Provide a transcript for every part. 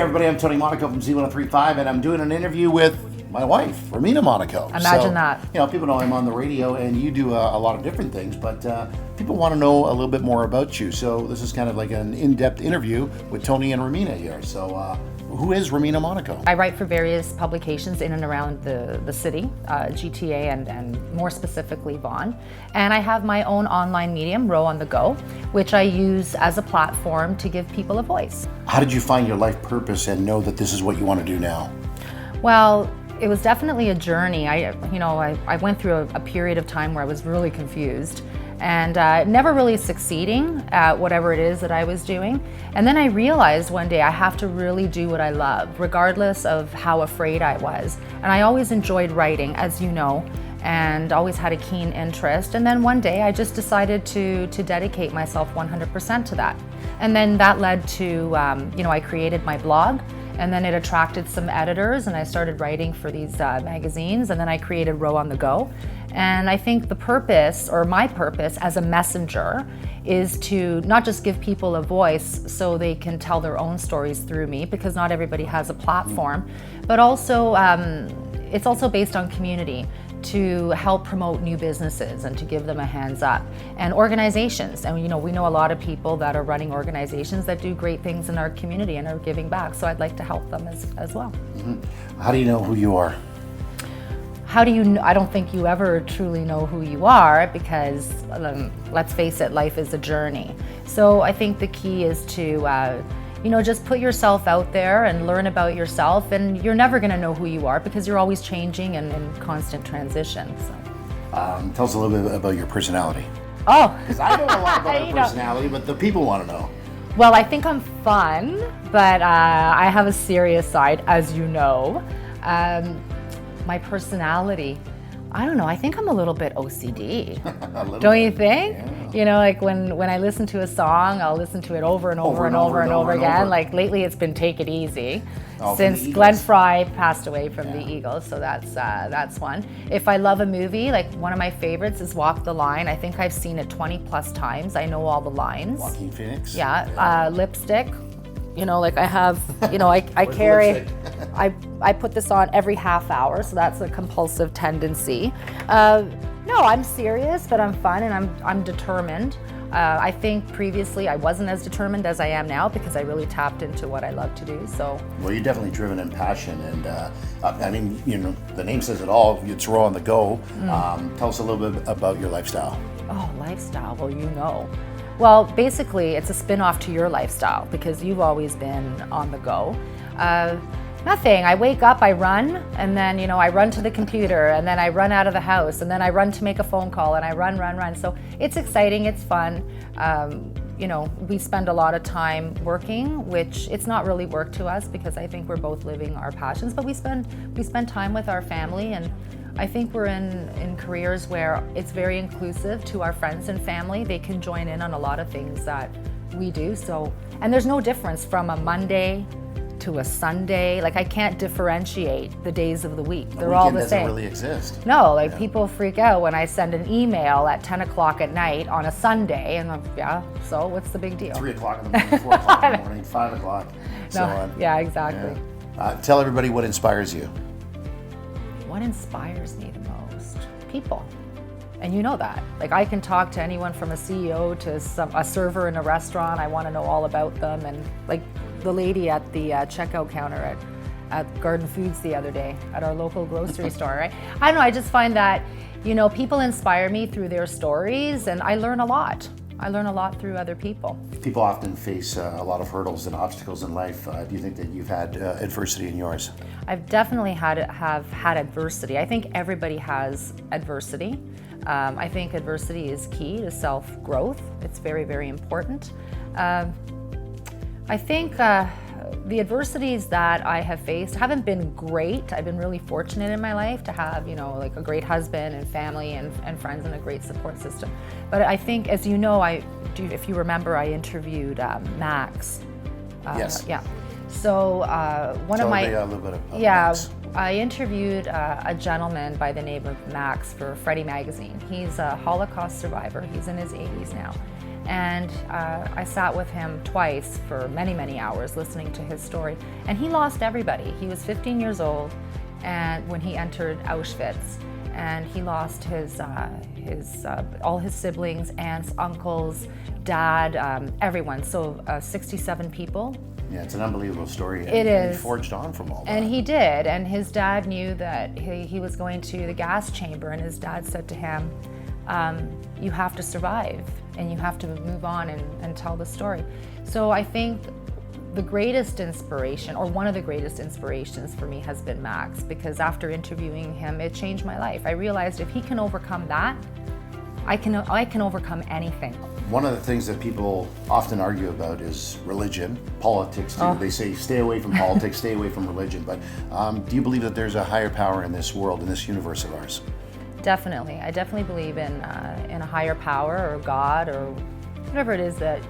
everybody, I'm Tony Monaco from Z1035, and I'm doing an interview with my wife, Romina Monaco. Imagine that. You know, people know I'm on the radio, and you do a lot of different things, but people want to know a little bit more about you. So this is kind of like an in-depth interview with Tony and Romina here. So who is Romina Monaco? I write for various publications in and around the city, GTA and more specifically Vaughan. And I have my own online medium, Row on the Go, which I use as a platform to give people a voice. How did you find your life purpose and know that this is what you want to do now? Well, it was definitely a journey. I went through a period of time where I was really confused and never really succeeding at whatever it is that I was doing. And then I realized one day I have to really do what I love, regardless of how afraid I was. And I always enjoyed writing, as you know, and always had a keen interest. And then one day I just decided to dedicate myself 100% to that. And then that led to, I created my blog, and then it attracted some editors, and I started writing for these magazines, and then I created Row on the Go. And I think the purpose, or my purpose as a messenger, is to not just give people a voice so they can tell their own stories through me, because not everybody has a platform, but also it's also based on community, to help promote new businesses and to give them a hands up, and organizations. And we know a lot of people that are running organizations that do great things in our community and are giving back, so I'd like to help them as well. Mm-hmm. How do you know who you are? How do you know? I don't think you ever truly know who you are, because let's face it, life is a journey. So I think the key is to just put yourself out there and learn about yourself, and you're never going to know who you are because you're always changing and in constant transition. So. Tell us a little bit about your personality. Oh, because I know a lot about your personality, but the people want to know. Well, I think I'm fun, but I have a serious side, as you know. My personality, I don't know, I think I'm a little bit OCD. Don't you think? Yeah. Like when I listen to a song, I'll listen to it over and over and over again. Like lately it's been Take It Easy since Glenn Fry passed away from the Eagles, so that's one. If I love a movie, like one of my favorites is Walk the Line. I think I've seen it 20 plus times. I know all the lines. Joaquin Phoenix? Yeah, Lipstick. I have, I carry, I put this on every half hour, so that's a compulsive tendency. No, I'm serious, but I'm fun and I'm determined. I think previously I wasn't as determined as I am now because I really tapped into what I love to do, so. Well, you're definitely driven in passion, and the name says it all, it's Row on the Go. Tell us a little bit about your lifestyle. Oh, lifestyle, well, Well, basically, it's a spin-off to your lifestyle because you've always been on the go. Nothing. I wake up, I run, and then, I run to the computer, and then I run out of the house, and then I run to make a phone call, and I run. So it's exciting, it's fun. We spend a lot of time working, which it's not really work to us because I think we're both living our passions, but we spend time with our family, and I think we're in careers where it's very inclusive to our friends and family. They can join in on a lot of things that we do. So, and there's no difference from a Monday to a Sunday. Like I can't differentiate the days of the week. They're all the same. Doesn't really exist. No, people freak out when I send an email at 10 o'clock at night on a Sunday, and so what's the big deal? 3 o'clock in the morning, 4 o'clock in the morning, 5 o'clock, so on. Yeah, exactly. Yeah. Tell everybody what inspires you. What inspires me the most? People. And you know that. Like I can talk to anyone from a CEO to a server in a restaurant. I want to know all about them. And like the lady at the checkout counter at Garden Foods the other day at our local grocery store, right? I don't know, I just find that, people inspire me through their stories, and I learn a lot. I learn a lot through other people. People often face a lot of hurdles and obstacles in life. Do you think that you've had adversity in yours? I've definitely have had adversity. I think everybody has adversity. I think adversity is key to self-growth. It's very, very important. I think the adversities that I have faced haven't been great. I've been really fortunate in my life to have, like a great husband and family and friends and a great support system. But I think, as you know, if you remember, I interviewed Max. Yes. Yeah. So one of my a little bit of Max. I interviewed a gentleman by the name of Max for Freddie magazine. He's a Holocaust survivor. He's in his 80s now. And I sat with him twice for many, many hours listening to his story. And he lost everybody. He was 15 years old and when he entered Auschwitz. And he lost all his siblings, aunts, uncles, dad, everyone. So 67 people. Yeah, it's an unbelievable story. It is. He forged on from all that. And he did. And his dad knew that he was going to the gas chamber, and his dad said to him, you have to survive and you have to move on and tell the story. So I think the greatest inspiration, or one of the greatest inspirations for me, has been Max, because after interviewing him, it changed my life. I realized if he can overcome that, I can overcome anything. One of the things that people often argue about is religion, politics too. They say stay away from politics, stay away from religion. But do you believe that there's a higher power in this world, in this universe of ours? Definitely. I definitely believe in a higher power, or God, or whatever it is that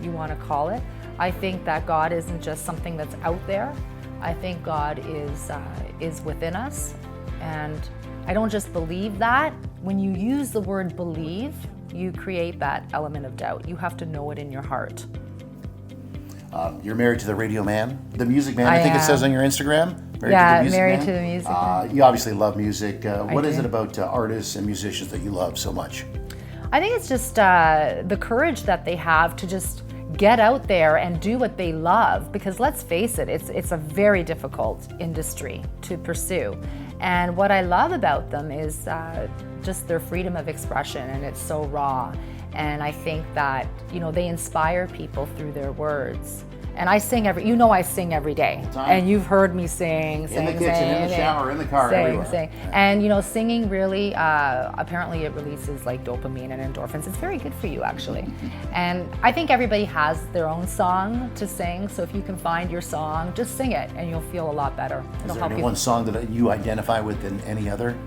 you want to call it. I think that God isn't just something that's out there. I think God is within us. And I don't just believe that. When you use the word believe, you create that element of doubt. You have to know it in your heart. You're married to the radio man, the music man, I think it says on your Instagram. Married to the music man. You obviously love music. What is it about artists and musicians that you love so much? I think it's just the courage that they have to just get out there and do what they love, because let's face it, it's a very difficult industry to pursue. And what I love about them is just their freedom of expression, and it's so raw. And I think that, they inspire people through their words. And I sing I sing every day. And you've heard me sing, in the kitchen, in the shower, in the car, everywhere. Yeah. And singing really, apparently it releases like dopamine and endorphins. It's very good for you, actually. And I think everybody has their own song to sing. So if you can find your song, just sing it and you'll feel a lot better. Is there any one song that you identify with than any other?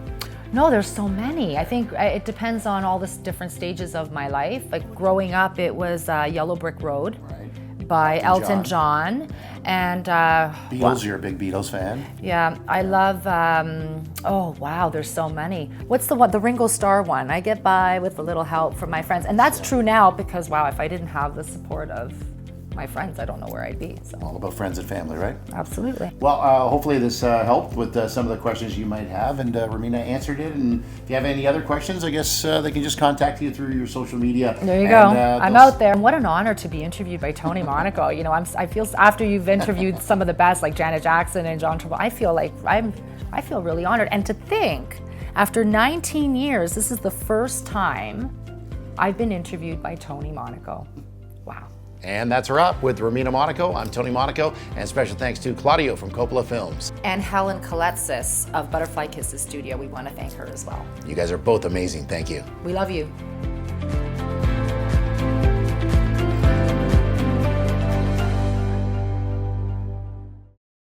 No, there's so many. I think it depends on all the different stages of my life. Like growing up, it was Yellow Brick Road. Right. By Elton John. And Beatles, you're a big Beatles fan? Yeah, I love, oh wow, there's so many. What's the one, the Ringo Starr one? I get by with a little help from my friends. And that's true now, because wow, if I didn't have the support of my friends, I don't know where I'd be. So. All about friends and family, right? Absolutely. Well, hopefully this helped with some of the questions you might have, and Romina answered it. And if you have any other questions, I guess they can just contact you through your social media. There you go. I'm out there. What an honor to be interviewed by Tony Monaco. I feel after you've interviewed some of the best, like Janet Jackson and John Travolta, I feel really honored. And to think, after 19 years, this is the first time I've been interviewed by Tony Monaco. Wow. And that's a wrap with Romina Monaco. I'm Tony Monaco, and special thanks to Claudio from Coppola Films. And Helen Keletzis of Butterfly Kisses Studio. We want to thank her as well. You guys are both amazing. Thank you. We love you.